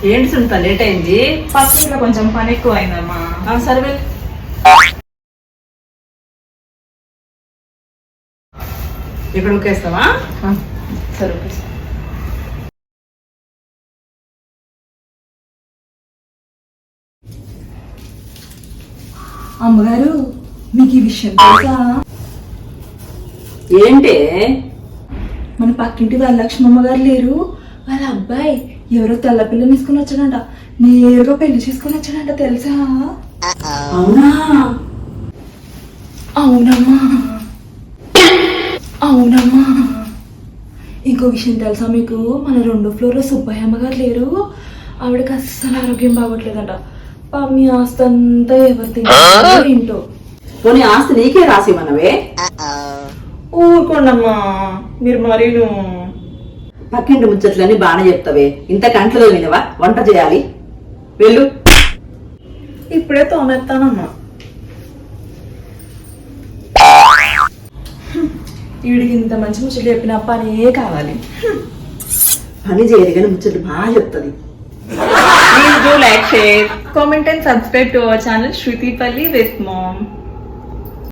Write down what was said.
ఏంటి సునీత లేట్ అయింది? పక్కన కొంచెం పని ఎక్కువ అయిందమ్మా. సరే ఇక్కడ ఉక్కేస్తావా? సరే ఓకే. అమ్మగారు మీకు ఈ విషయం తెలుసా? ఏంటి? మన పక్కింటి వరలక్ష్మమ్మ గారు లేరు, వాళ్ళ అబ్బాయి ఎవరో తెల్ల పిల్లని తీసుకుని వచ్చాడంట, నేరుగా పెళ్లి చేసుకుని వచ్చాడంట తెలుసా? అవునా? అవునమ్మా అవునమ్మా. ఇంకో విషయం తెలుసా మీకు? మన 2వ ఫ్లోర్లో సుబ్బయ్య అమ్మ గారు లేరు, ఆవిడకి అస్సలు ఆరోగ్యం బాగోట్లేదంట. మీ ఆస్తి అంతా ఎవరు తింటారో ఏంటో. పోనీ ఆస్తి నీకే రాసిమన్నవే. ఊరుకోండమ్మా మీరు మరీను. పక్కింటి ముచ్చట్లని బాగానే చెప్తావే, ఇంత కంట్లో వినవా? వంట చేయాలి, వెళ్ళు. ఇప్పుడే తోమెత్తానమ్మా. వీడికి ఇంత మంచి ముచ్చట్లు చెప్పిన పనే కావాలి. పని చేయదు కానీ ముచ్చట్లు బాగా చెప్తుంది. Please do like, share, comment and subscribe to our channel Shruti Palli with Mom.